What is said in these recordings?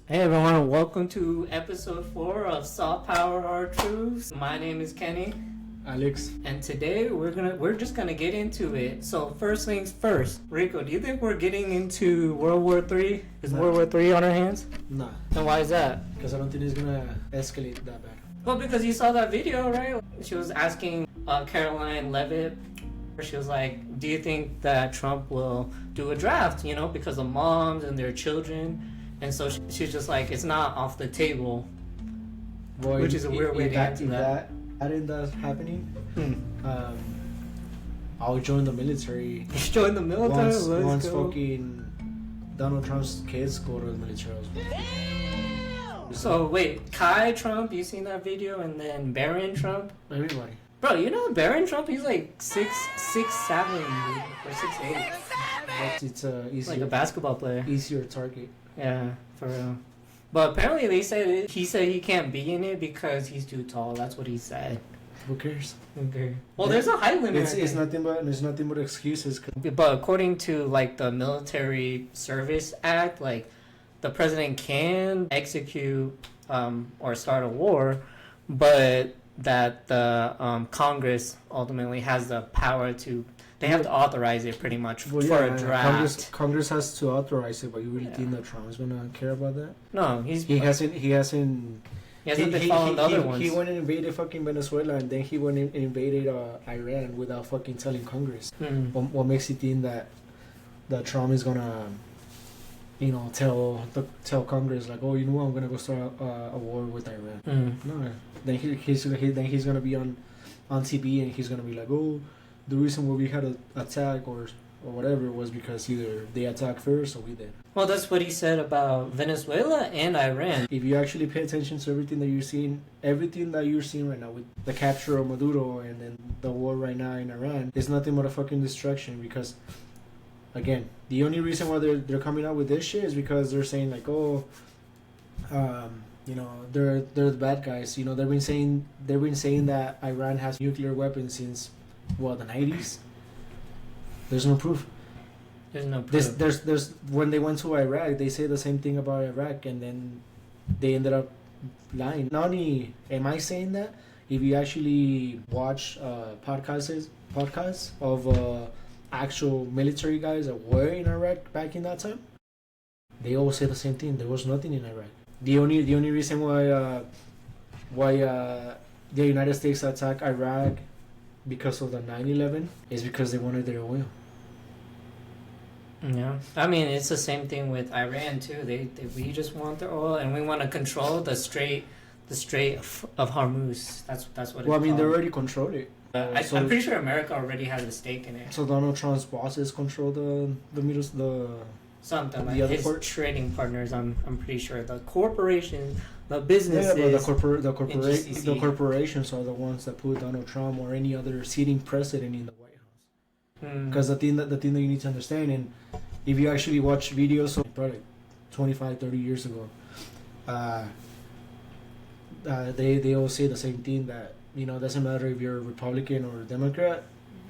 Hey everyone, welcome to episode 4 of Soft Power Hard Truths. My name is Kenny. Alex. And today we're just gonna get into it. So first things first, Rico, do you think we're getting into World War III? Is World War III on our hands? Nah. And why is that? Because I don't think it's gonna escalate that bad. Well, because you saw that video, right? She was asking Caroline Levitt. She was like, do you think that Trump will do a draft, because of moms and their children? And so she's just like, it's not off the table. Boy, which is a weird way to answer that. I think that's happening. I'll join the military. You join the military? Once fucking Donald Trump's kids go to the military as well. So wait, Kai Trump, you seen that video? And then Barron Trump? Everybody. Bro, Barron Trump, he's like 6'7", or 6'8". But it's easier, like a basketball player. Easier target. Yeah, for real. But apparently he said he can't be in it because he's too tall. That's what he said. Who cares? Okay. Well, there's a height limit. It's nothing but excuses. But according to like the Military Service Act, like the president can execute or start a war, but that the Congress ultimately has the power to. They have to authorize it pretty much for a draft. Congress has to authorize it, but you really think that Trump's gonna care about that? No, he hasn't been following the other ones. He went and invaded fucking Venezuela, and then he went and invaded Iran without fucking telling Congress. What makes you think that Trump is gonna, tell Congress like, oh, I'm gonna go start a war with Iran? No, then he's gonna be on TV and he's gonna be like, oh, the reason why we had an attack or whatever was because either they attacked first or we did. Well, that's what he said about Venezuela and Iran. If you actually pay attention to everything that you're seeing right now with the capture of Maduro and then the war right now in Iran, it's nothing but a fucking distraction because, again, the only reason why they're coming out with this shit is because they're saying like, oh, they're the bad guys. They've been saying that Iran has nuclear weapons since the 90s. There's no proof. There's when they went to Iraq, they say the same thing about Iraq, and then they ended up lying. Not only am I saying that, if you actually watch podcasts of actual military guys that were in Iraq back in that time, they all say the same thing. There was nothing in Iraq. The only reason why the United States attacked Iraq because of the 9/11 is because they wanted their oil. Yeah, I mean it's the same thing with Iran too. We just want their oil, and we want to control the Strait of Hormuz. That's what. Well, I mean, they already control it. I'm pretty sure America already has a stake in it. So Donald Trump's bosses control the something like his trading partners. I'm pretty sure the corporations. The businesses, yeah, but the corporations are the ones that put Donald Trump or any other sitting president in the White House. Because the thing that you need to understand, and if you actually watch videos of probably 25, 30 years ago, they all say the same thing that doesn't matter if you're a Republican or a Democrat,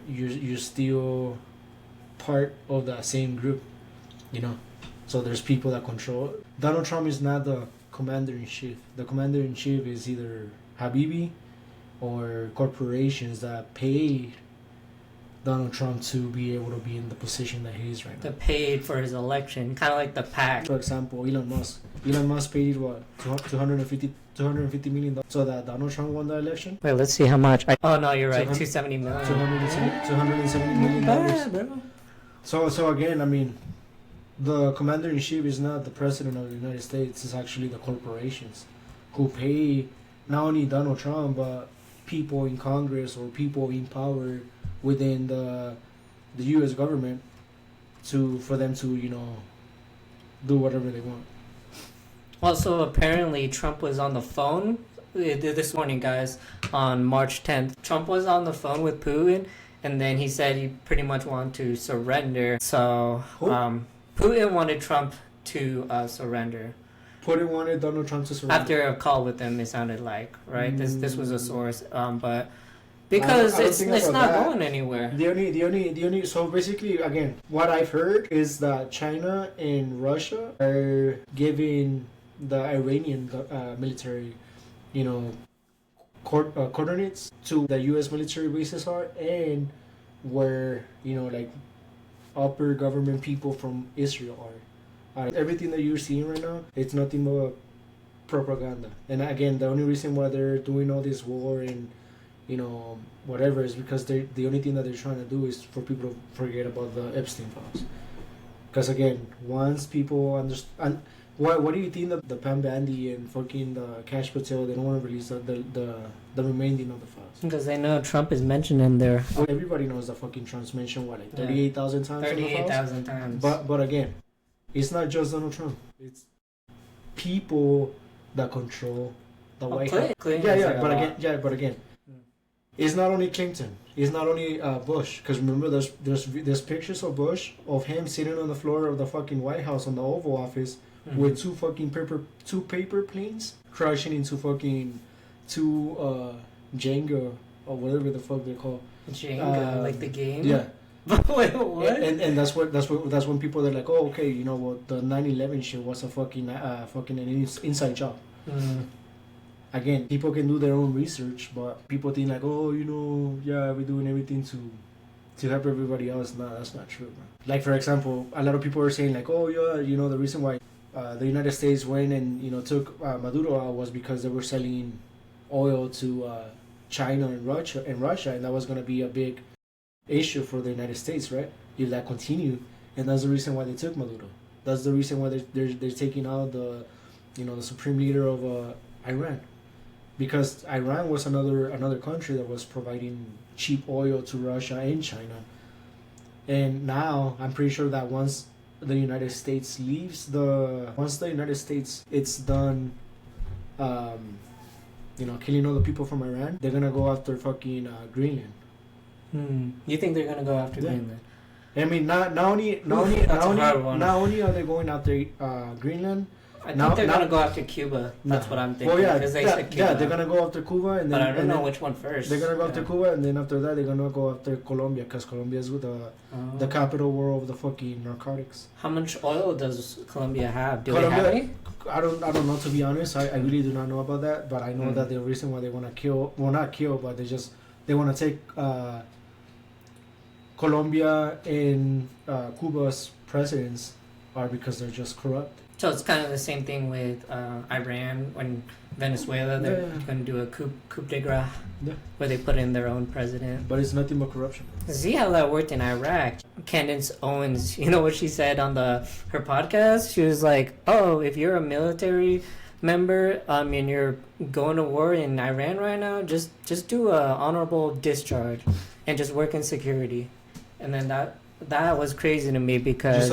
you're still part of the same group, So there's people that control. Donald Trump is not the commander-in-chief. The commander-in-chief is either Habibi or corporations that paid Donald Trump to be able to be in the position that he is right now. That paid for his election, kind of like the PAC. For example, Elon Musk. Elon Musk paid what, $250 million so that Donald Trump won the election. Wait, let's see how much. Oh no, you're right. $270 million. $270 million. So again, I mean, the commander-in-chief is not the president of the United States. It's actually the corporations who pay not only Donald Trump, but people in Congress or people in power within the U.S. government for them to, do whatever they want. Also, apparently, Trump was on the phone this morning, guys, on March 10th. Trump was on the phone with Putin, and then he said he pretty much wanted to surrender. So, Putin wanted Trump to surrender. Putin wanted Donald Trump to surrender. After a call with him, it sounded like, right? This was a source, but because it's not going anywhere. The only. So basically, again, what I've heard is that China and Russia are giving the Iranian military, you know, coordinates to the U.S. military bases are, and where, you know, like upper government people from Israel are. Everything that you're seeing right now, it's nothing but propaganda. And again, the only reason why they're doing all this war and, you know, whatever is because the only thing that they're trying to do is for people to forget about the Epstein files. Because again, once people understand, what do you think that the Pam Bandy and fucking the Cash Patel, they don't want to release the remaining of the files? Because they know Trump is mentioned in there. Well, everybody knows that fucking Trump's mentioned, what, like 38,000 times? 38,000 times. But again, it's not just Donald Trump. It's people that control the White House. But again, it's not only Clinton. It's not only Bush. Because remember, there's pictures of Bush of him sitting on the floor of the fucking White House on the Oval Office with two paper planes crashing into fucking two Jenga or whatever the fuck they're called. Jenga, like the game. Yeah. Wait, what? And that's when people are like, oh, okay, you know what, the 9/11 shit was a fucking an inside job. Again, people can do their own research, but people think like, oh, you know, yeah, we're doing everything to help everybody else. No, that's not true, man. Like, for example, a lot of people are saying like, oh, yeah, you know, the reason why the United States went and, you know, took Maduro out was because they were selling oil to China and Russia, and that was going to be a big issue for the United States, right? If that continued, and that's the reason why they took Maduro. That's the reason why they're taking out the, you know, the supreme leader of Iran, because Iran was another country that was providing cheap oil to Russia and China, and now I'm pretty sure that once the United States it's done, you know, killing all the people from Iran, they're gonna go after fucking Greenland. You think they're gonna go after Greenland? I mean, not only are they going after Greenland. I think they're gonna go after Cuba. That's what I'm thinking. Well, yeah, said Cuba. They're gonna go after Cuba, and then but I don't know which one first. They're gonna go after Cuba, and then after that, they're gonna go after Colombia, because Colombia is the capital world of the fucking narcotics. How much oil does Colombia have? Do they have any? I don't know, to be honest. I really do not know about that, but I know that the reason why they want to not kill, but they want to take Colombia and Cuba's presidents are because they're just corrupt. So it's kind of the same thing with Iran when Venezuela, they're going to do a coup de grace where they put in their own president. But it's nothing but corruption. See how that worked in Iraq. Candace Owens, you know what she said on her podcast? She was like, oh, if you're a military member and you're going to war in Iran right now, just do a honorable discharge and just work in security. And then that was crazy to me because...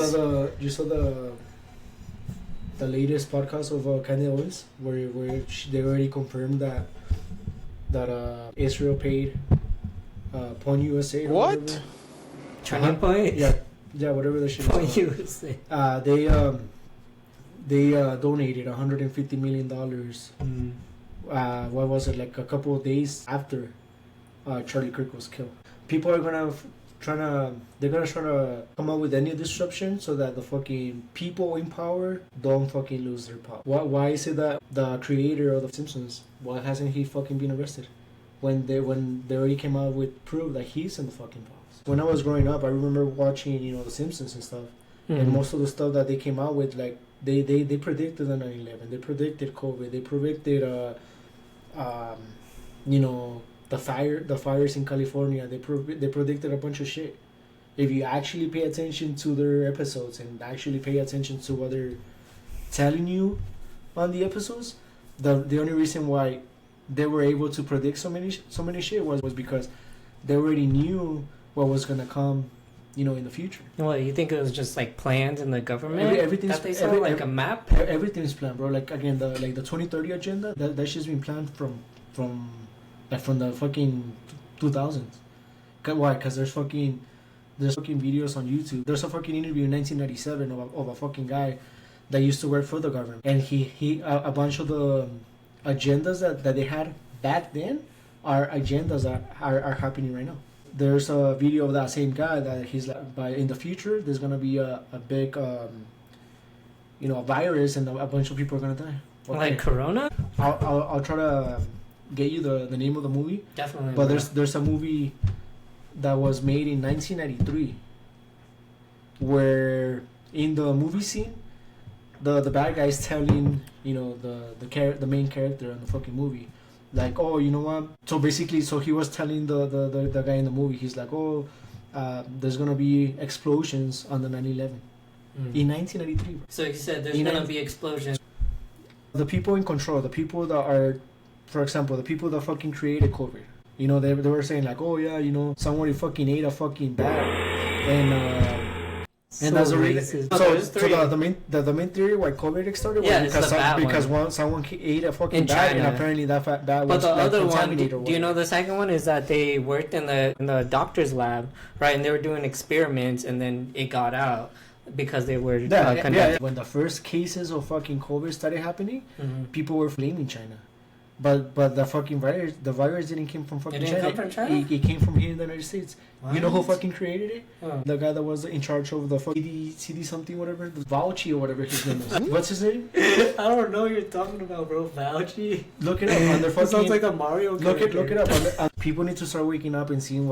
You saw the latest podcast of Candace Owens, where they already confirmed that Israel paid Point USA. What? Turning Point? Yeah, whatever the shit is. Point USA. They donated $150 million. What was it, like a couple of days after Charlie Kirk was killed? People are gonna try to come up with any disruption so that the fucking people in power don't fucking lose their power. Why is it that the creator of The Simpsons, why hasn't he fucking been arrested when they already came out with proof that he's in the fucking files? When I was growing up, I remember watching, you know, The Simpsons and stuff, and most of the stuff that they came out with, like they predicted the 9/11, they predicted COVID, they predicted you know, the fires in California. They predicted a bunch of shit. If you actually pay attention to their episodes and actually pay attention to what they're telling you on the episodes, the only reason why they were able to predict so many shit was because they already knew what was gonna come, you know, in the future. Well, you think it was just like planned in the government? Everything's that they saw like a map. Everything's planned, bro. Like again, the 2030 agenda. That shit's been planned from the fucking 2000s. Why? Because there's fucking videos on YouTube. There's a fucking interview in 1997 of a fucking guy that used to work for the government, and he a bunch of the agendas that they had back then are agendas that are happening right now. There's a video of that same guy that he's like, in the future there's gonna be a big a virus and a bunch of people are gonna die. Okay. Like Corona? I'll try to get you the name of the movie. Definitely. But there's a movie that was made in 1993 where in the movie scene the bad guy is telling the main character in the fucking movie, like, oh, you know what, so basically, so he was telling the guy in the movie, he's like, oh, there's gonna be explosions on the 9/11 in 1993. So he said there's gonna be explosions. The people in control, the people that are, for example, the people that fucking created COVID, they were saying like, oh yeah, somebody fucking ate a fucking bat, and that's the reason. So the main theory why COVID started was because someone ate a fucking bat, and apparently that bat was contaminated. But the other one, do you know the second one is that they worked in the doctor's lab, right? And they were doing experiments, and then it got out because they were conducting. When the first cases of fucking COVID started happening, people were blaming China. But the fucking virus didn't come from fucking China. Come from China? It came from here in the United States. What? You know who fucking created it? Oh. The guy that was in charge of the fucking CD something, whatever, Fauci or whatever his name is. What's his name? I don't know what you're talking about, bro. Fauci. Look it up. Under fucking, sounds like a Mario character. Look it up. People need to start waking up and seeing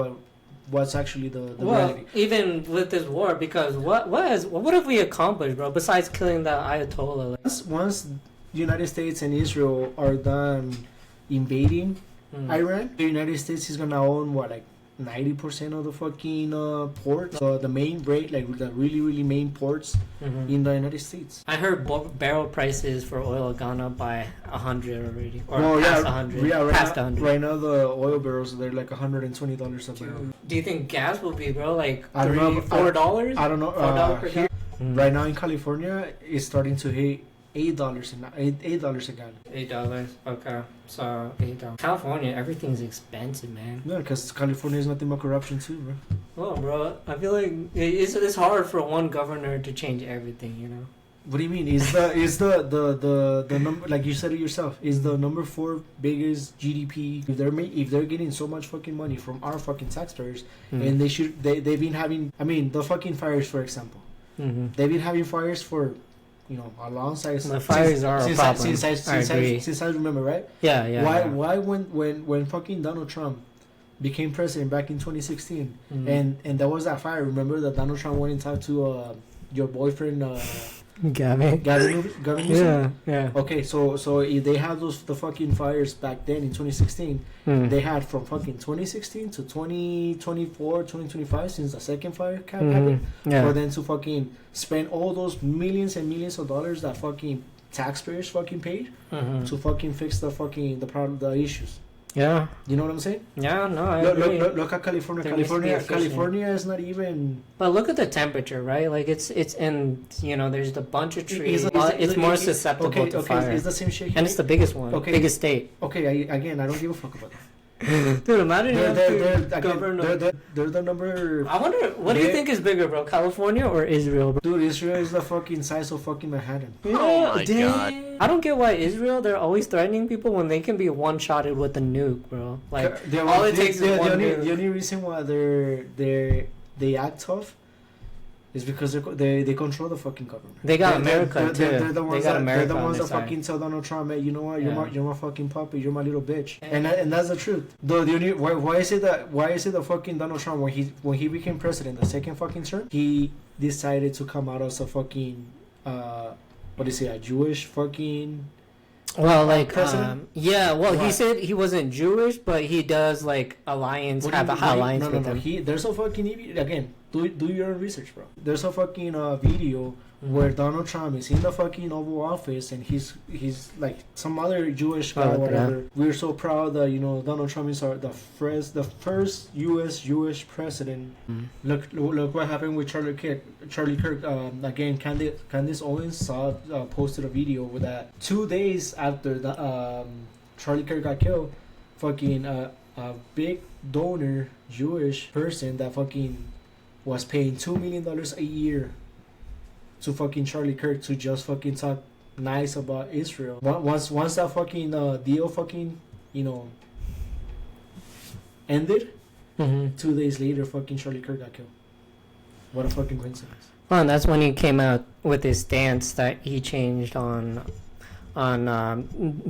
what's actually the reality. Even with this war, because what have we accomplished, bro? Besides killing the Ayatollah. Once the United States and Israel are done invading Iran, the United States is gonna own 90% of the fucking ports, the main the really main ports in the United States. I heard barrel prices for oil have gone up by 100 already, or past 100. Yeah, past 100. Right now the oil barrels, they're like $120 a barrel. Do you think gas will be, bro, like $4? I don't know. $4 per gallon. Right now in California, it's starting to hit $8 a gallon. $8. Okay, so $8. California, everything's expensive, man. Yeah, because California is nothing but corruption too, bro. Well, bro, I feel like it's hard for one governor to change everything, What do you mean? Is the number, like you said it yourself, is the number 4 biggest GDP? If they're getting so much fucking money from our fucking taxpayers, and they've been having, the fucking fires, for example, they've been having fires for alongside the fires are a problem. Since I remember, right? Yeah. Why when fucking Donald Trump became president back in 2016, and there was that fire? Remember that Donald Trump went and talked to your boyfriend Gavin Newsom? Yeah. Okay, so if they had the fucking fires back then in 2016, they had from fucking 2016 to 2024, 2025, since the second fire happened, for them to fucking spend all those millions and millions of dollars that fucking taxpayers fucking paid to fucking fix the issues. Yeah. You know what I'm saying? Yeah, no, I agree. Look at California. California is not even... But look at the temperature, right? Like, it's in, there's a bunch of trees. It's more susceptible to fire. It's the same shit. And it's the biggest one. Okay. Biggest state. Okay, I don't give a fuck about that. Dude, imagine they're the number... I wonder, what do you think is bigger, bro? California or Israel, bro? Dude, Israel is the fucking size of fucking Manhattan. Oh my god. I don't get why Israel, they're always threatening people when they can be one-shotted with a nuke, bro. Like, all it takes is one nuke. The only reason why they act tough is because they control the fucking government. They got America too. They're the ones that side. fucking tell Donald Trump, hey, you know what? You're my fucking puppet. You're my little bitch. And that's the truth. The only why is it that fucking Donald Trump, when he became president the second fucking term, he decided to come out as a fucking a Jewish fucking... Well, like, president? he said he wasn't Jewish, but he does, like, alliance with them. There's a fucking... Again, do your own research, bro. There's a fucking video where Donald Trump is in the fucking Oval Office, and he's like some other Jewish guy or whatever. Yeah. We're so proud that, Donald Trump is the first U.S. Jewish president. Look what happened with Charlie Kirk. Again, Candace Owens posted a video with that 2 days after the Charlie Kirk got killed. Fucking a big donor Jewish person that fucking was paying $2 million a year to fucking Charlie Kirk to just fucking talk nice about Israel. Once that fucking deal fucking ended, 2 days later fucking Charlie Kirk got killed. What a fucking coincidence. Well, and that's when he came out with his stance that he changed on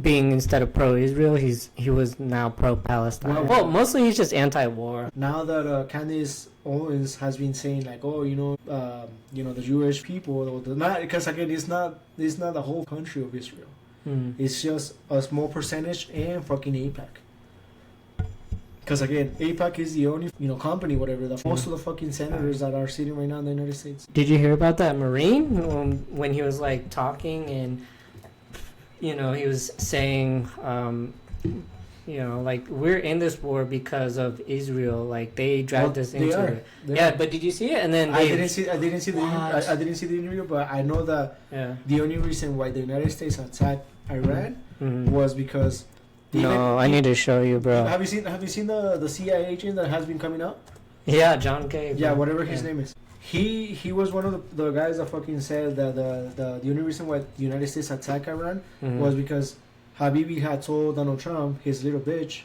being, instead of pro-Israel, he was now pro-Palestine. Well, mostly he's just anti-war. Now that Candace Owens has been saying like, oh, the Jewish people, because again, it's not the whole country of Israel. It's just a small percentage and fucking AIPAC. Because again, AIPAC is the only company, whatever. Most of the fucking senators that are sitting right now in the United States. Did you hear about that Marine when he was like talking and he was saying like, we're in this war because of Israel. Like, they dragged us into it. Yeah, but did you see it? And then I didn't see the interview, but I know that the only reason why the United States attacked Iran was because. I need to show you, bro. Have you seen the CIA agent that has been coming out? Yeah, John K. Yeah, whatever his name is. He was one of the guys that fucking said that the only reason why the United States attacked Iran was because Habibi had told Donald Trump, his little bitch.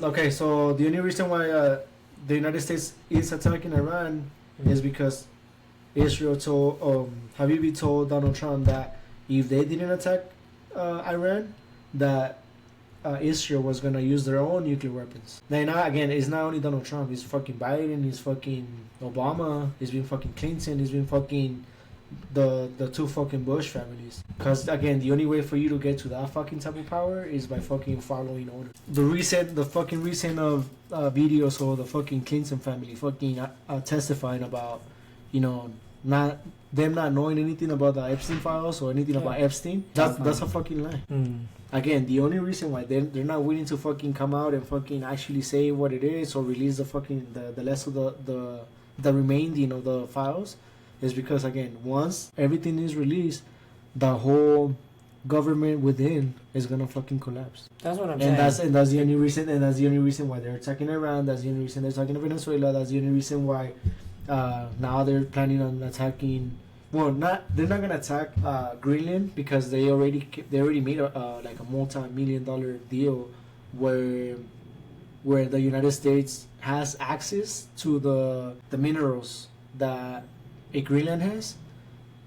Okay, so the only reason why the United States is attacking Iran is because Israel Habibi told Donald Trump that if they didn't attack Iran, that Israel was gonna use their own nuclear weapons. Now again, it's not only Donald Trump. It's fucking Biden. It's fucking Obama. It's been fucking Clinton. It's been fucking the two fucking Bush families. Because again, the only way for you to get to that fucking type of power is by fucking following orders. The fucking recent videos of the fucking Clinton family fucking testifying about not knowing anything about the Epstein files or anything about Epstein. That's a fucking lie. Again, the only reason why they're not willing to fucking come out and fucking actually say what it is or release the fucking the rest of the remaining of the files is because, again, once everything is released, the whole government within is gonna fucking collapse. That's what I'm saying. And that's the only reason why they're attacking Iran. That's the only reason they're attacking Venezuela. That's the only reason why now they're planning on attacking. Well, they're not gonna attack Greenland because they already made a multi-million-dollar deal where the United States has access to the minerals that Greenland has,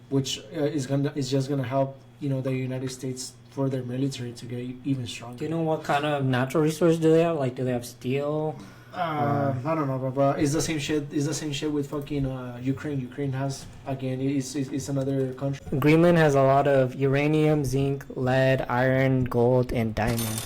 which is just gonna help the United States for their military to get even stronger. Do you know what kind of natural resources do they have? Like, do they have steel? I don't know, but it's the same shit. It's the same shit with fucking Ukraine. Ukraine has, again, it's another country. Greenland has a lot of uranium, zinc, lead, iron, gold, and diamond.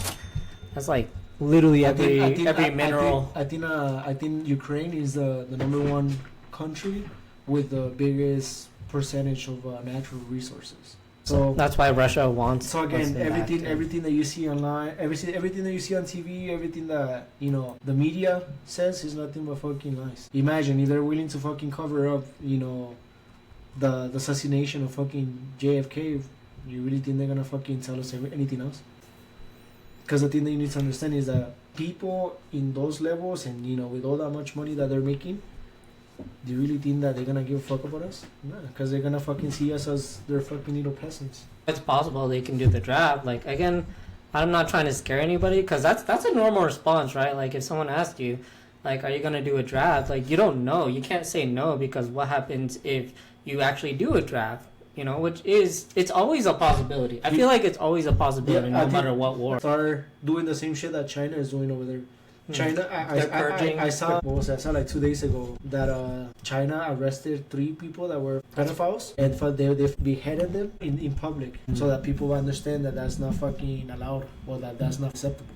That's like literally every mineral. I think Ukraine is the number one country with the biggest percentage of natural resources. So that's why Russia wants. So again, everything that you see online, everything that you see on TV, everything that the media says is nothing but fucking lies. Imagine if they're willing to fucking cover up, the assassination of fucking JFK. You really think they're gonna fucking tell us anything else? Because the thing that you need to understand is that people in those levels and with all that much money that they're making, do you really think that they're gonna give a fuck about us? No, because they're gonna fucking see us as their fucking little peasants. It's possible they can do the draft. Like, again, I'm not trying to scare anybody, because that's a normal response, right? Like, if someone asked you, like, are you gonna do a draft? Like, you don't know. You can't say no, because what happens if you actually do a draft? Which is, it's always a possibility. I feel like it's always a possibility, no matter what war. Start doing the same shit that China is doing over there. China, I saw like 2 days ago that China arrested 3 people that were pedophiles and they beheaded them in public so that people understand that that's not fucking allowed or that's not acceptable.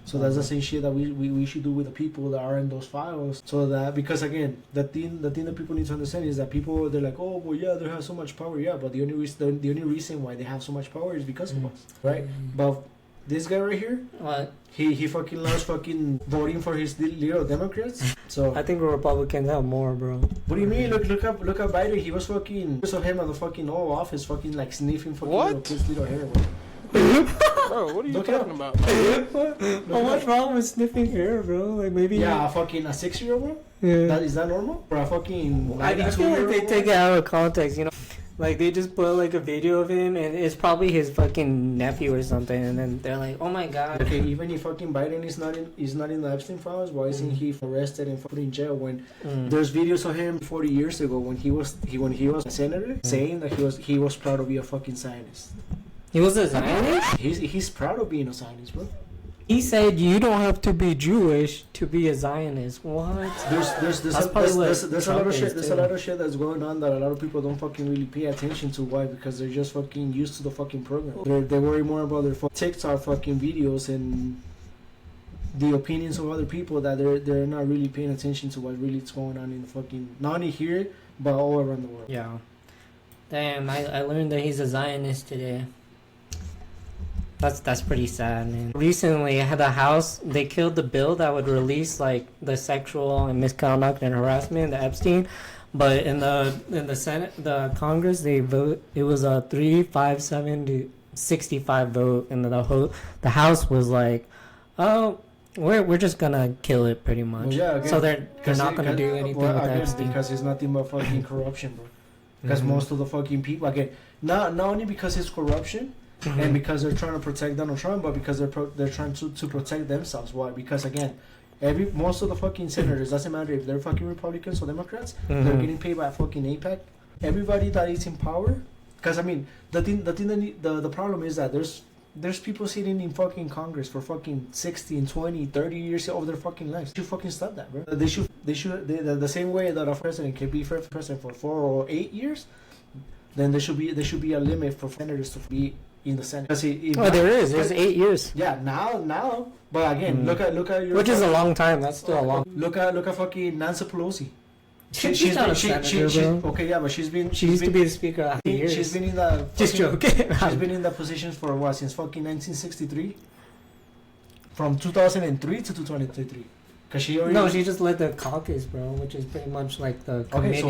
So that's the same shit that we should do with the people that are in those files. So that, because again, the thing that people need to understand is that people, they're like, oh well, yeah, they have so much power, yeah, but the only reason why they have so much power is because of us, right? But this guy right here, what? He fucking loves fucking voting for his little Democrats. So I think Republicans have more, bro. What do you mean? Look up Biden. He was fucking saw him on the fucking Oval Office, fucking like sniffing fucking his little hair. Bro, what are you talking about? What's wrong with sniffing hair, bro? Like, maybe fucking a 6-year-old, bro. Yeah. Is that normal? For a fucking I feel like they take it out of context, Like they just put like a video of him, and it's probably his fucking nephew or something, and then they're like, "Oh my god." Okay, even if fucking Biden is not in the Epstein files, why isn't he arrested and put in jail when there's videos of him 40 years ago when he was a senator saying that he was proud to be a fucking Zionist. He was a Zionist? He's proud of being a Zionist, bro. He said you don't have to be Jewish to be a Zionist. What? There's a lot of shit. There's a lot of shit that's going on that a lot of people don't fucking really pay attention to. Why? Because they're just fucking used to the fucking program. They worry more about their TikTok fucking videos and the opinions of other people that they're not really paying attention to what really is going on in the fucking, not only here but all around the world. Yeah. Damn, I learned that he's a Zionist today. That's pretty sad, man. Recently, I had a house. They killed the bill that would release like the sexual and misconduct and harassment, the Epstein. But in the Senate, the Congress, they vote. It was a 357 to 65 vote, and the House was like, "Oh, we're just gonna kill it, pretty much." Well, yeah, again, so they're not gonna do anything with Epstein because it's nothing but fucking corruption, bro. Because most of the fucking people, again, not only because it's corruption. And because they're trying to protect Donald Trump, but because they're trying to protect themselves. Why? Because again, most of the fucking senators, doesn't matter if they're fucking Republicans or Democrats, they're getting paid by fucking AIPAC. Everybody that is in power, because I mean, the problem is that there's people sitting in fucking Congress for fucking 16, 20, 30 years of their fucking lives. They should fucking stop that, bro. They should the same way that a president can be president for 4 or 8 years, then there should be a limit for senators to be in the Senate. There's 8 years. Yeah, now. But again, look at your. Which is a long time. That's still a long. Look at fucking Nancy Pelosi. She's not a senator, bro. Okay, yeah, but she used to be the speaker after years. She's been in the. Just joking. She's been in the positions for what, since fucking 1963. From 2003 to 2023. Cause she already. No, she just led the caucus, bro, which is pretty much like the. Okay,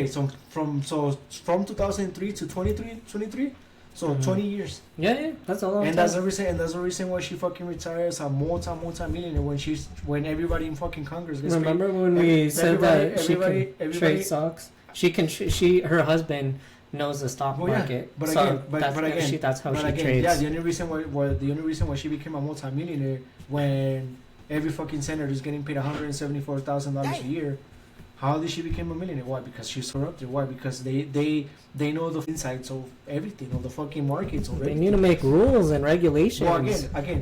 so from 2003 to 23. So 20 years. Yeah, that's a long time. And that's the reason why she fucking retires a multi-millionaire when everybody in fucking Congress gets Remember paid. when we said that she can trade stocks? Her husband knows the stock market. But that's how she trades. Yeah, the only reason why she became a multi-millionaire when every fucking senator is getting paid $174,000 a year. How did she become a millionaire? Why? Because she's corrupted. Why? Because they know the insides of everything, of the fucking markets. They need to make rules and regulations. Well,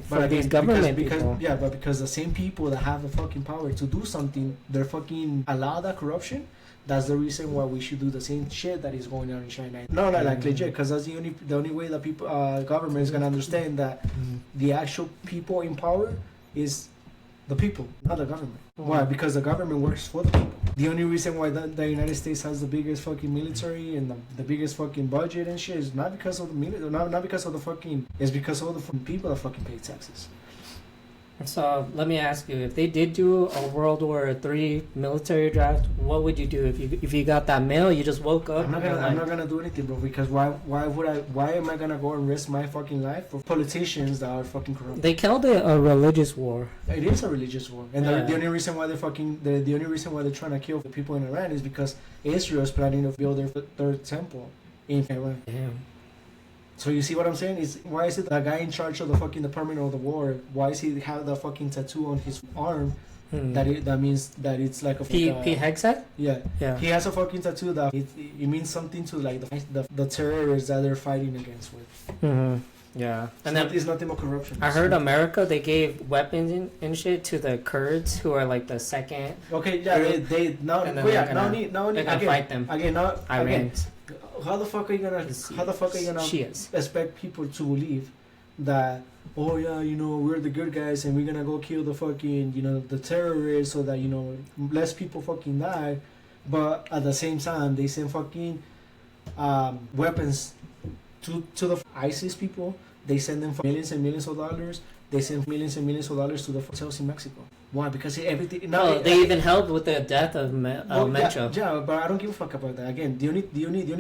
for these government people. Yeah, but because the same people that have the fucking power to do something, they're fucking allow that corruption. That's the reason why we should do the same shit that is going on in China. No, like legit, because that's the only way that people, government is gonna understand that the actual people in power is the people, not the government. Why? Because the government works for the people. The only reason why the United States has the biggest fucking military and the biggest fucking budget and shit is not because of the military, not because of the fucking, it's because of the people that fucking pay taxes. So let me ask you, if they did do a World War III military draft, what would you do if you got that mail? You just woke up. I'm not gonna do anything, bro. Because why am I gonna go and risk my fucking life for politicians that are fucking corrupt? They called it a religious war. It is a religious war, and the only reason why the only reason why they're trying to kill the people in Iran is because Israel is planning to build their third temple in Iran. Damn. So you see what I'm saying? Why is it the guy in charge of the fucking Department of the War? Why does he have the fucking tattoo on his arm? That means that it's like a P Hexet? Yeah. He has a fucking tattoo that it means something to like the terrorists that they're fighting against with. Yeah, and then it's nothing but corruption. I heard America, they gave weapons and shit to the Kurds, who are like the second. Okay, yeah, they now fight them again. Iran. How the fuck are you gonna expect people to believe that, oh yeah, we're the good guys and we're gonna go kill the fucking the terrorists so that less people fucking die, but at the same time they send fucking weapons to the ISIS people. They send them for millions and millions of dollars. They send millions and millions of dollars to the hotels in Mexico. Why? Because everything. They even helped with the death of Mencho. Yeah, but I don't give a fuck about that. Again, the only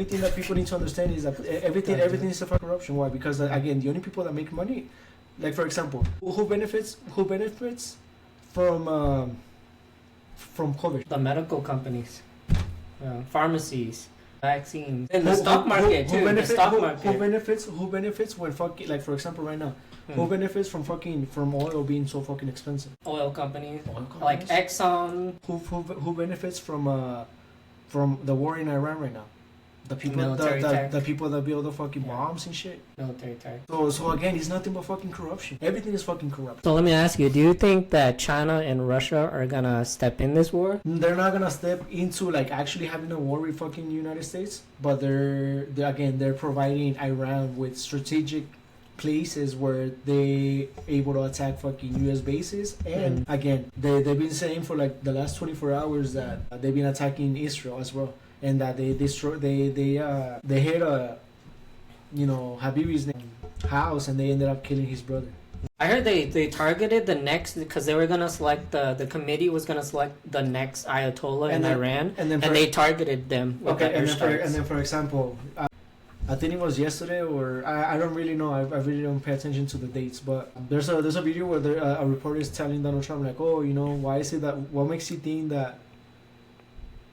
thing that people need to understand is that everything is a corruption. Why? Because again, the only people that make money, like for example, who benefits from COVID? The medical companies, pharmacies. vaccines in the stock market too. The stock market. Who benefits when fucking, like, for example, right now, who benefits from oil being so fucking expensive? Oil companies like Exxon. Who benefits from the war in Iran right now? The people, the people that build the fucking bombs and shit. Military tech. So again, it's nothing but fucking corruption. Everything is fucking corrupt. So let me ask you: do you think that China and Russia are gonna step in this war? They're not gonna step into like actually having a war with fucking United States, but they're providing Iran with strategic places where they able to attack fucking US bases. And again, they've been saying for like the last 24 hours that they've been attacking Israel as well, and that they hit Habibi's house, and they ended up killing his brother. I heard they targeted the next, because they were gonna select the committee was gonna select the next Ayatollah in Iran, and they targeted them. And then for example, I think it was yesterday, or I don't really know. I really don't pay attention to the dates. But there's a video where a reporter is telling Donald Trump, like, oh, why is it that, what makes you think that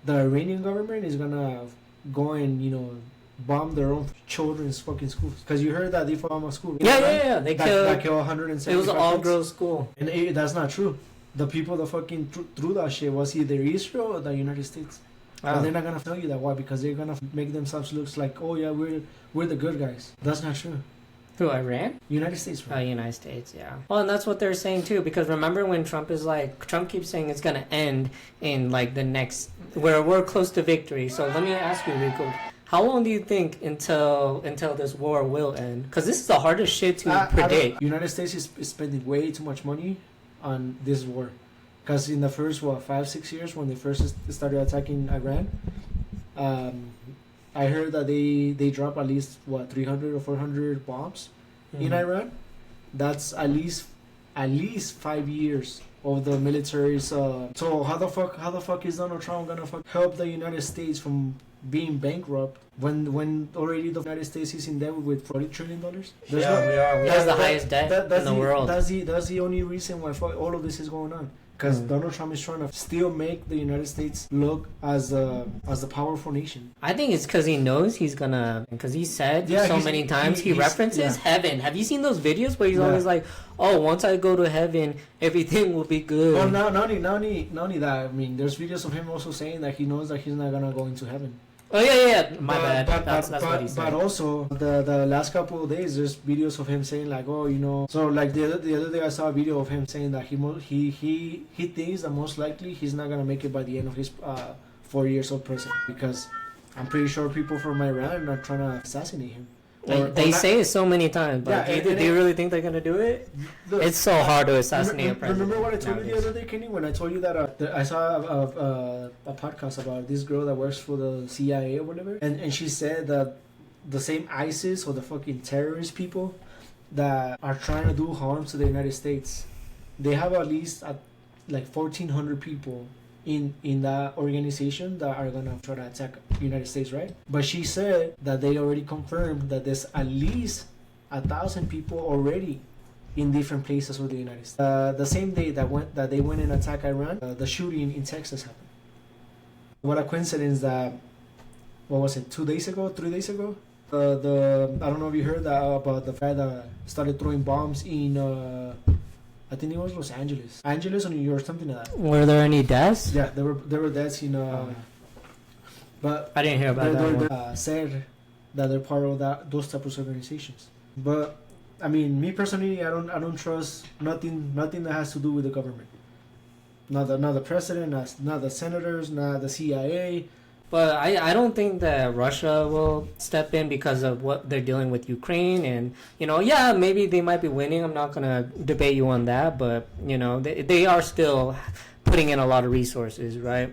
the Iranian government is gonna go and bomb their own children's fucking schools? Because you heard that they bombed a school. Yeah. They killed 170. It was an all-girls school, and that's not true. The people that fucking threw that shit was either Israel or the United States. And they're not gonna tell you that. Why? Because they're gonna make themselves look like, oh yeah, we're the good guys. That's not true. Who, Iran? United States, right? United States, yeah. Well, and that's what they're saying too. Because remember when Trump keeps saying it's gonna end in like the next, where we're close to victory. So let me ask you, Rico, how long do you think until this war will end? Because this is the hardest shit to predict. United States is spending way too much money on this war. Because in the first 5-6 years when they first started attacking Iran, I heard that they dropped at least 300 or 400 bombs in Iran. That's at least 5 years of the military's. So how the fuck is Donald Trump gonna help the United States from being bankrupt when already the United States is in debt with $40 trillion? We are. We have the highest debt in the world. That's the only reason why all of this is going on. Because Donald Trump is trying to still make the United States look as a powerful nation. I think it's because he knows he's gonna. Because he said many times he references heaven. Have you seen those videos where he's always like, "Oh, once I go to heaven, everything will be good." Well, not only that. I mean, there's videos of him also saying that he knows that he's not gonna go into heaven. Oh yeah. My bad. That's what he said. But also the last couple of days, there's videos of him saying like, oh, So like the other day, I saw a video of him saying that he thinks that most likely he's not gonna make it by the end of his 4 years of prison, because I'm pretty sure people from Iran are trying to assassinate him. They say it so many times, but do you really think they're gonna do it? It's so hard to assassinate a president. Remember what I told you the other day, Kenny, when I told you that I saw a podcast about this girl that works for the CIA or whatever, and she said that the same ISIS or the fucking terrorist people that are trying to do harm to the United States, they have at least like 1,400 people in that organization that are gonna try to attack the United States, right? But she said that they already confirmed that there's at least 1,000 people already in different places of the United States. The same day that they went and attacked Iran, the shooting in Texas happened. What a coincidence that, what was it, 3 days ago? I don't know if you heard that about the fact that started throwing bombs in I think it was Los Angeles or New York, something like that. Were there any deaths? Yeah, there were deaths in. But I didn't hear about that. They said that they're part of those types of organizations. But I mean, me personally, I don't trust nothing that has to do with the government. Not the president, not the senators, not the CIA. But I don't think that Russia will step in because of what they're dealing with Ukraine. And, maybe they might be winning. I'm not going to debate you on that. But, they are still putting in a lot of resources, right?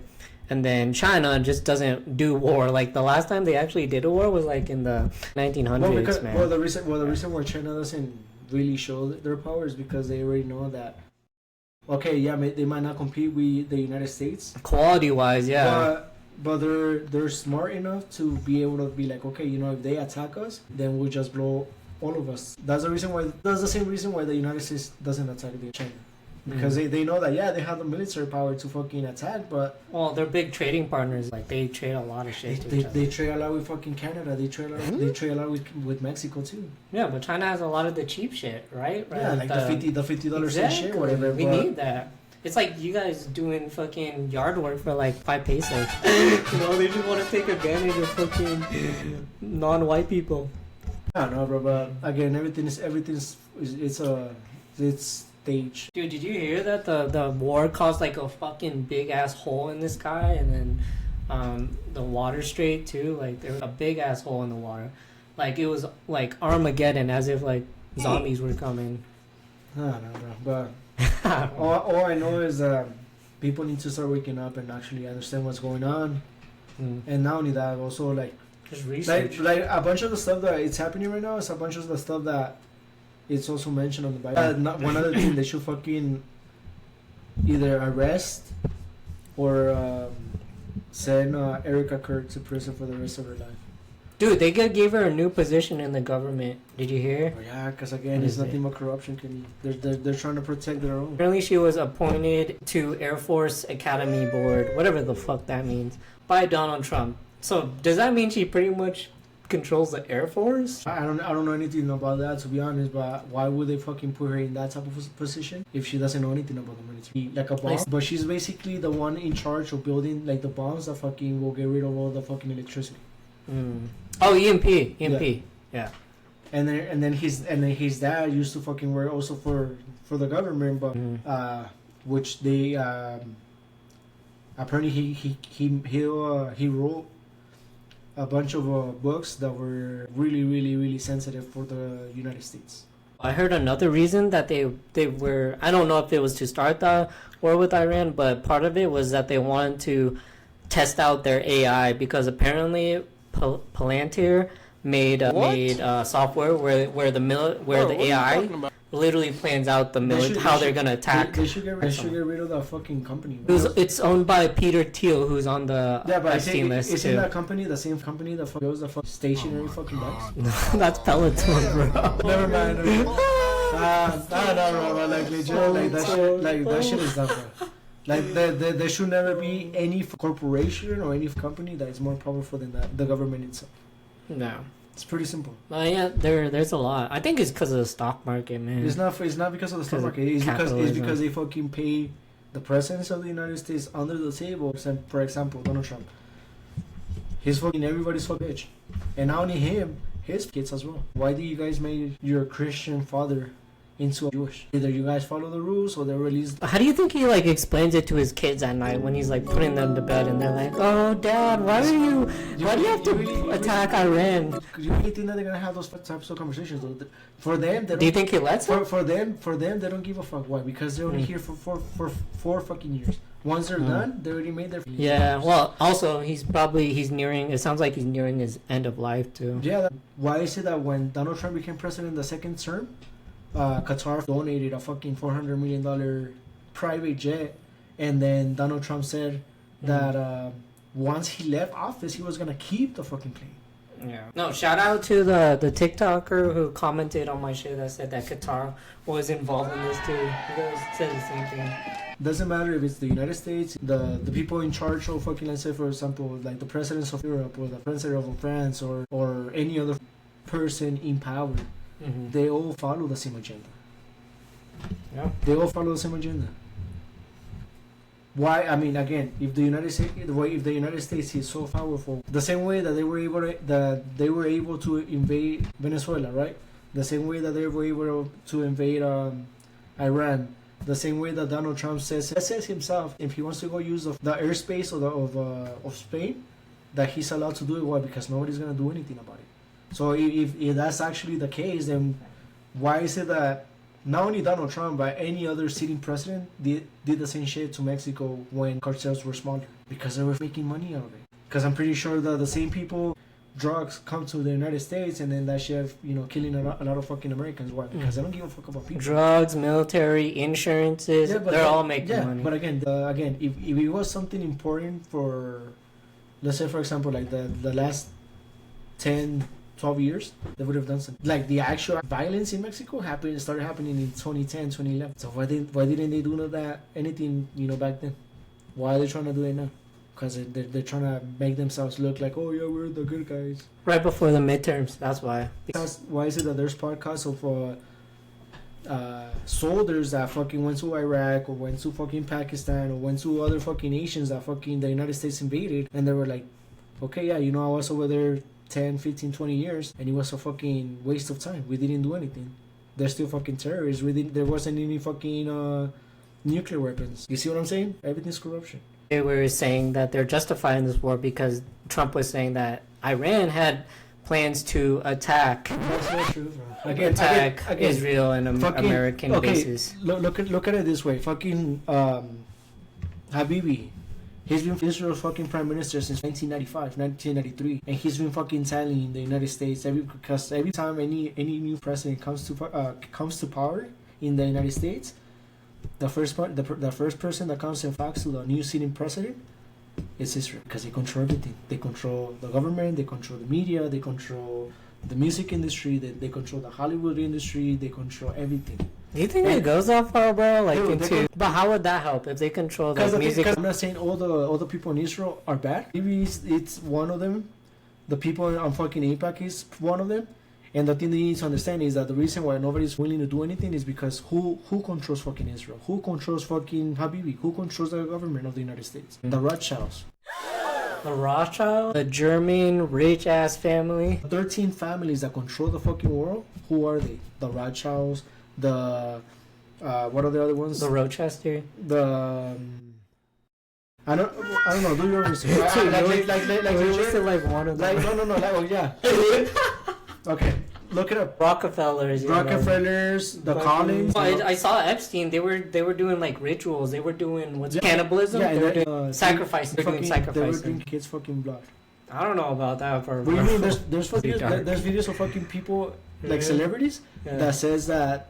And then China just doesn't do war. Like, the last time they actually did a war was, like, in the 1900s, man. Well, the reason why China doesn't really show their power is because they already know that, okay, yeah, they might not compete with the United States. Quality-wise, yeah. But they're smart enough to be able to be like, okay, if they attack us, then we'll just blow all of us. That's the same reason why the United States doesn't attack China. Because they know that, they have the military power to fucking attack, but... Well, they're big trading partners. Like, they trade a lot of shit They trade a lot with fucking Canada. They trade a lot with Mexico, too. Yeah, but China has a lot of the cheap shit, right? Yeah, like the $50 exactly. shit, whatever. We need that. It's like you guys doing fucking yard work for like 5 pesos. You know, they just want to take advantage of fucking non-white people. I don't know, bro, but again, everything's staged. Dude, did you hear that the war caused like a fucking big ass hole in the sky, and then the water strait too? Like there was a big ass hole in the water, like it was like Armageddon, as if like zombies were coming. I don't know, bro, but all I know is people need to start waking up and actually understand what's going on, and not only that, also like just research. Like a bunch of the stuff that it's happening right now is a bunch of the stuff that it's also mentioned on the Bible. One other thing, they should fucking either arrest or send Erica Kirk to prison for the rest of her life. Dude, they gave her a new position in the government. Did you hear? Oh, yeah, because again, it's nothing but corruption. They're trying to protect their own. Apparently, she was appointed to Air Force Academy Board, whatever the fuck that means, by Donald Trump. So does that mean she pretty much controls the Air Force? I don't know anything about that, to be honest, but why would they fucking put her in that type of position if she doesn't know anything about the military? Like a bomb? But she's basically the one in charge of building like the bombs that fucking will get rid of all the fucking electricity. Oh, EMP. Yeah. And then his dad used to fucking work also for the government, but which they apparently he wrote a bunch of books that were really, really, really sensitive for the United States. I heard another reason that they were, I don't know if it was to start the war with Iran, but part of it was that they wanted to test out their AI, because apparently Palantir made software where the AI literally plans out how they're gonna attack. They should get rid of that fucking company. It's owned by Peter Thiel, who's on the Epstein list too. Isn't that company the same company that goes the stationary fucking bags? That's Peloton, bro. Never mind. I don't know, bro. Like legit, that shit is done, bro. Like there should never be any corporation or any company that is more powerful than the government itself. No. It's pretty simple. Yeah, there's a lot. I think it's because of the stock market, man. It's not because of the stock market. It's because they fucking pay the presidents of the United States under the table. For example, Donald Trump. He's fucking everybody's fucking bitch, and not only him, his kids as well. Why do you guys make your Christian father into a Jewish? Either you guys follow the rules or they release. How do you think he like explains it to his kids at night when he's like putting them to bed and they're like, "Oh, Dad, why do you have to attack Iran?" Do you really think that they're gonna have those types of conversations? Though? For them, do you think he lets them? For them, they don't give a fuck. Why? Because they're only here for 4 fucking years. Once they're done, they already made their. Yeah. Well, also he's nearing. It sounds like he's nearing his end of life too. Yeah. Why is it that when Donald Trump became president the second term, Qatar donated a fucking $400 million private jet, and then Donald Trump said that once he left office, he was gonna keep the fucking plane. Yeah. No, shout out to the TikToker who commented on my shit that said that Qatar was involved in this too. You guys said the same thing. Doesn't matter if it's the United States, the people in charge of fucking, let's say for example, like the presidents of Europe or the president of France or any other person in power. Mm-hmm. They all follow the same agenda. Yeah. They all follow the same agenda. Why? I mean, again, if the United States is so powerful, the same way that they were able to invade Venezuela, right? The same way that they were able to invade Iran. The same way that Donald Trump says himself, if he wants to go use the airspace of Spain, that he's allowed to do it. Why? Because nobody's gonna do anything about it. So if that's actually the case, then why is it that not only Donald Trump but any other sitting president did the same shit to Mexico when cartels were smaller? Because they were making money out of it. Because I'm pretty sure that the same people, drugs come to the United States and then that shit, killing a lot of fucking Americans. Why? Because they don't give a fuck about people. Drugs, military, insurances, they're all making money. But again, if it was something important for, let's say for example, like the last 10 12 years, they would have done something. Like the actual violence in Mexico started happening in 2010, 2011. So why didn't they do anything, back then? Why are they trying to do it now? Because they're trying to make themselves look like, oh yeah, we're the good guys. Right before the midterms, that's why. Why is it that there's podcasts of soldiers that fucking went to Iraq or went to fucking Pakistan or went to other fucking nations that fucking the United States invaded, and they were like, okay, yeah, I was over there 10, 15, 20 years, and it was a fucking waste of time. We didn't do anything. They're still fucking terrorists. There wasn't any fucking nuclear weapons. You see what I'm saying? Everything's corruption. They were saying that they're justifying this war because Trump was saying that Iran had plans to attack. That's not true, bro. Again, Israel and American bases. Look at it this way. Fucking Habibi. He's been Israel's fucking prime minister since 1995, 1993, and he's been fucking telling the United States because every time any new president comes to power in the United States, the first person that comes and talks to the new sitting president is Israel, because they control everything. They control the government, they control the media, they control the music industry, they control the Hollywood industry, they control everything. Do you think it goes that far, bro? But how would that help if they control the music? I'm not saying all the people in Israel are bad. Maybe it's one of them. The people on fucking AIPAC is one of them. And the thing they need to understand is that the reason why nobody's willing to do anything is because who controls fucking Israel? Who controls fucking Habibi? Who controls the government of the United States? The Rothschilds. The Rothschild? The German rich-ass family? 13 families that control the fucking world. Who are they? The Rothschilds. The what are the other ones? The Rochester. The I don't know. Do your research. Like one of them. Okay, look it up. Rockefellers. The Collins. I saw Epstein. They were doing like rituals. They were doing cannibalism. Yeah, they were doing sacrificing. They were drinking kids' fucking blood. I don't know about that. What do you mean? There's videos of fucking people like celebrities that says that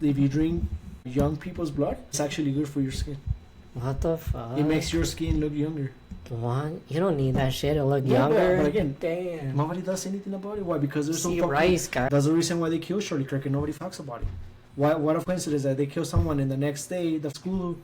if you drink young people's blood, it's actually good for your skin. What the fuck? It makes your skin look younger. What? You don't need that shit to look younger. But again, damn. Nobody does anything about it. Why? Because there's some fucking rice, guy. That's the reason why they killed Charlie Kirk and nobody talks about it. What a coincidence that they killed someone and the next day the school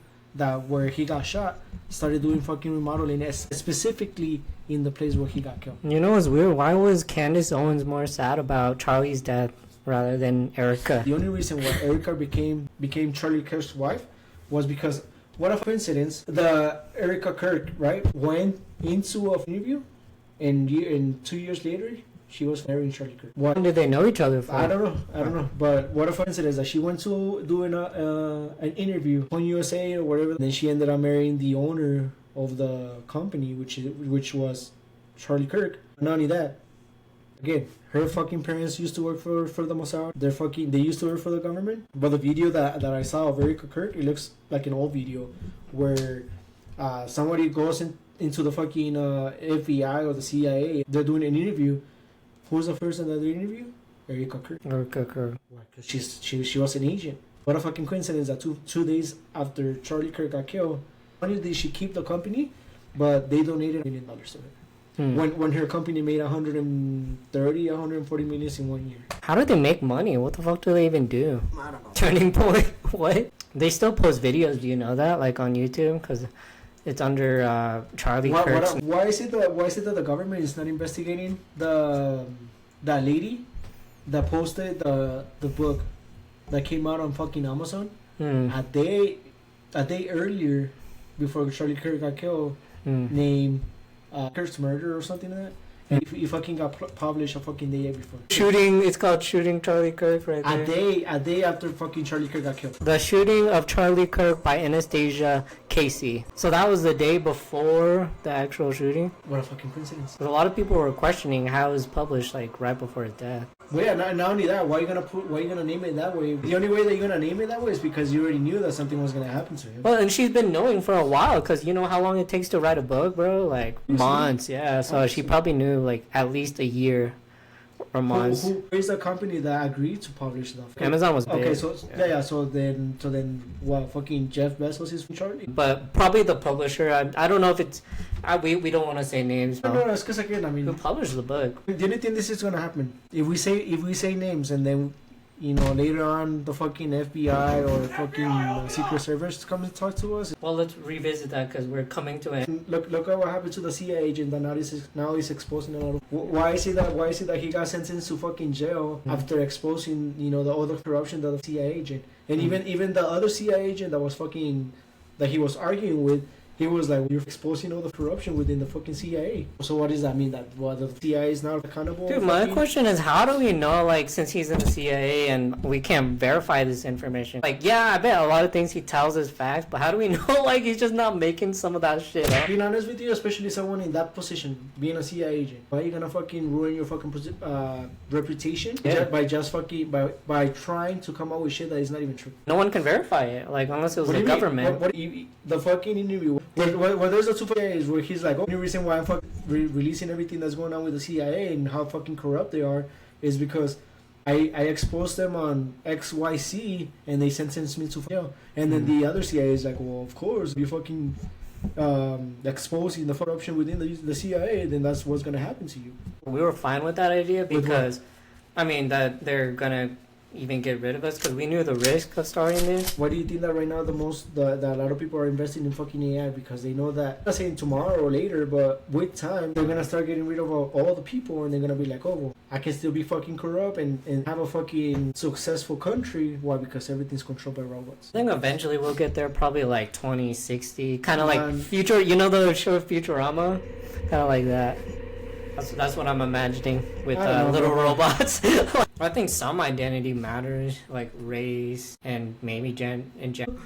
where he got shot started doing fucking remodeling, specifically in the place where he got killed. You know what's weird? Why was Candace Owens more sad about Charlie's death rather than Erica? The only reason why Erica became Charlie Kirk's wife was because, what a coincidence, the Erica Kirk, right, went into an interview, and 2 years later, she was marrying Charlie Kirk. When did they know each other from? I don't know. But what a coincidence that she went to doing an interview on USA or whatever. Then she ended up marrying the owner of the company, which was Charlie Kirk. Not only that, again, her fucking parents used to work for the Mossad. They used to work for the government. But the video that I saw of Erica Kirk, it looks like an old video where somebody goes into the fucking FBI or the CIA. They're doing an interview. Who's the person that they interview? Erica Kirk. Erica Kirk. Because she was an agent. What a fucking coincidence that two days after Charlie Kirk got killed, not only did she keep the company, but they donated $1 million to it. When her company made 140 million in 1 year. How do they make money? What the fuck do they even do? I don't know. Turning Point? What? They still post videos, do you know that? Like on YouTube? Because it's under Charlie Kirk. Why is it that the government is not investigating that lady that posted the book that came out on fucking Amazon a day earlier before Charlie Kirk got killed, named Kirk's Murder or something like that? And he fucking got published a fucking day before. It's called Shooting Charlie Kirk right there. A day after fucking Charlie Kirk got killed. The Shooting of Charlie Kirk by Anastasia Casey. So that was the day before the actual shooting? What a fucking coincidence. A lot of people were questioning how it was published like right before his death. Well, yeah, not only that, why are you gonna name it that way? The only way that you're gonna name it that way is because you already knew that something was gonna happen to him. Well, and she's been knowing for a while, because you know how long it takes to write a book, bro? Like months, yeah. So she probably knew like at least a year or months. Who is the company that agreed to publish stuff? Okay. Amazon was big. Okay, so yeah. So then, what? Fucking Jeff Bezos is in charge. But probably the publisher. I don't know if it's. We don't want to say names. No, it's because again, I mean, who published the book? The only thing this is gonna happen if we say names and then, you know, later on the fucking FBI or fucking Secret Service come and talk to us. Well, let's revisit that because we're coming to it. Look at what happened to the CIA agent that now he's exposing a lot of. Why is it that he got sentenced to fucking jail after exposing, you know, the other corruption that the CIA agent and even the other CIA agent that was fucking that he was arguing with. He was like, you're exposing all the corruption within the fucking CIA. So what does that mean? That the CIA is not accountable? Dude, my question is, how do we know, like, since he's in the CIA and we can't verify this information? Like, yeah, I bet a lot of things he tells is facts, but how do we know, like, he's just not making some of that shit up? Being honest with you, especially someone in that position, being a CIA agent, why are you gonna fucking ruin your fucking reputation by trying to come up with shit that is not even true? No one can verify it, like, unless it was the government. The fucking interview. Well, there's a 2 days where he's like, only reason why I'm fucking releasing everything that's going on with the CIA and how fucking corrupt they are is because I exposed them on XYZ and they sentenced me to jail. And then the other CIA is like, well, of course, you fucking exposing the corruption within the CIA, then that's what's going to happen to you. We were fine with that idea because, I mean, that they're going to even get rid of us because we knew the risk of starting this. Why do you think that right now that a lot of people are investing in fucking AI? Because they know that, I'm not saying tomorrow or later, but with time they're gonna start getting rid of all the people and they're gonna be like, oh, well, I can still be fucking corrupt and have a fucking successful country. Why? Because everything's controlled by robots. I think eventually we'll get there, probably like 2060, kind of like future. You know the show Futurama, kind of like that. That's what I'm imagining with little robots. I think some identity matters, like race and maybe gender.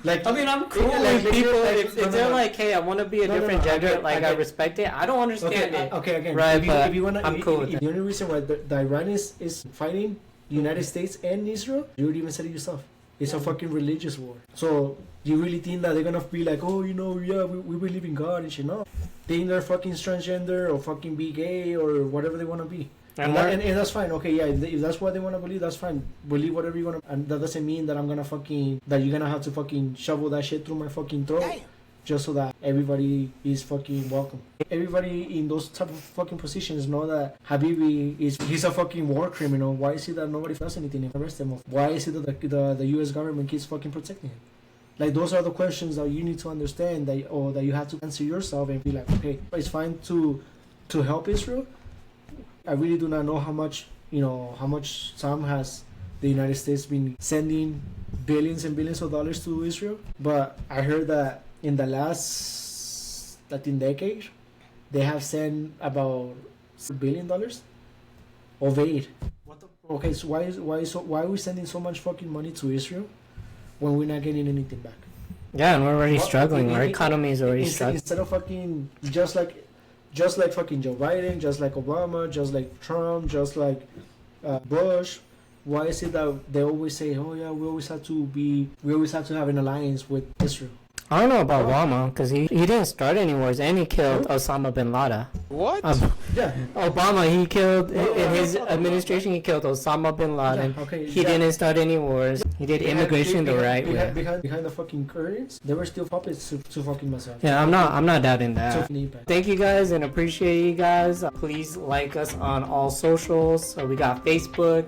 Like, I mean, I'm cool with people. If they're like, hey, I want to be a different gender, I respect it. I don't understand it. Okay, again, right? If you wanna, I'm cool with it. The only reason why the Iran is fighting the United States and Israel, you already even said it yourself. It's a fucking religious war. So you really think that they're gonna be like, oh, you know, yeah, we believe in God and shit? No. They think they're fucking transgender or fucking be gay or whatever they want to be. And that's fine. Okay, yeah, if that's what they want to believe, that's fine. Believe whatever you want to. And that doesn't mean that I'm gonna that you're gonna have to fucking shovel that shit through my fucking throat. Damn. Just so that everybody is fucking welcome. Everybody in those type of fucking positions know that Habibi he's a fucking war criminal. Why is it that nobody does anything to arrest him? Why is it that the U.S. government keeps fucking protecting him? Like, those are the questions that you need to understand that you have to answer yourself and be like, okay, it's fine to help Israel. I really do not know how much time has the United States been sending billions and billions of dollars to Israel, but I heard that in the last decade they have sent about $1 billion of aid. Okay, so why are we sending so much fucking money to Israel when we're not getting anything back? Yeah, and we're already struggling. Our economy is already struggling. Instead of fucking just like fucking Joe Biden, just like Obama, just like Trump, just like Bush, why is it that they always say, oh yeah, we always have to have an alliance with Israel? I don't know about Obama because he didn't start any wars and he killed Osama bin Laden. What? Yeah. Obama, he killed in his administration. He killed Osama bin Laden. Yeah, okay, he didn't start any wars. He did immigration the right way. Behind the fucking curtains, there were still puppets to fucking mess up. Yeah, I'm not doubting that. Thank you guys and appreciate you guys. Please like us on all socials. So we got Facebook,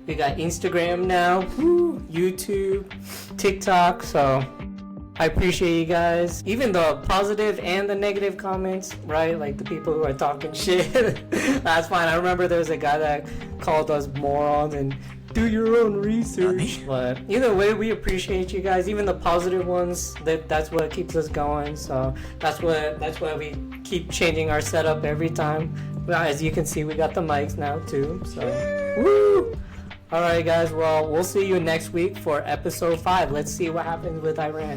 we got Instagram now, YouTube, TikTok. So I appreciate you guys. Even the positive and the negative comments, right? Like the people who are talking shit. That's fine. I remember there was a guy that called us morons and do your own research. But either way, we appreciate you guys. Even the positive ones, that's what keeps us going. So that's why we keep changing our setup every time. Well, as you can see, we got the mics now too. So woo! Alright guys, well, we'll see you next week for episode 5. Let's see what happens with Iran.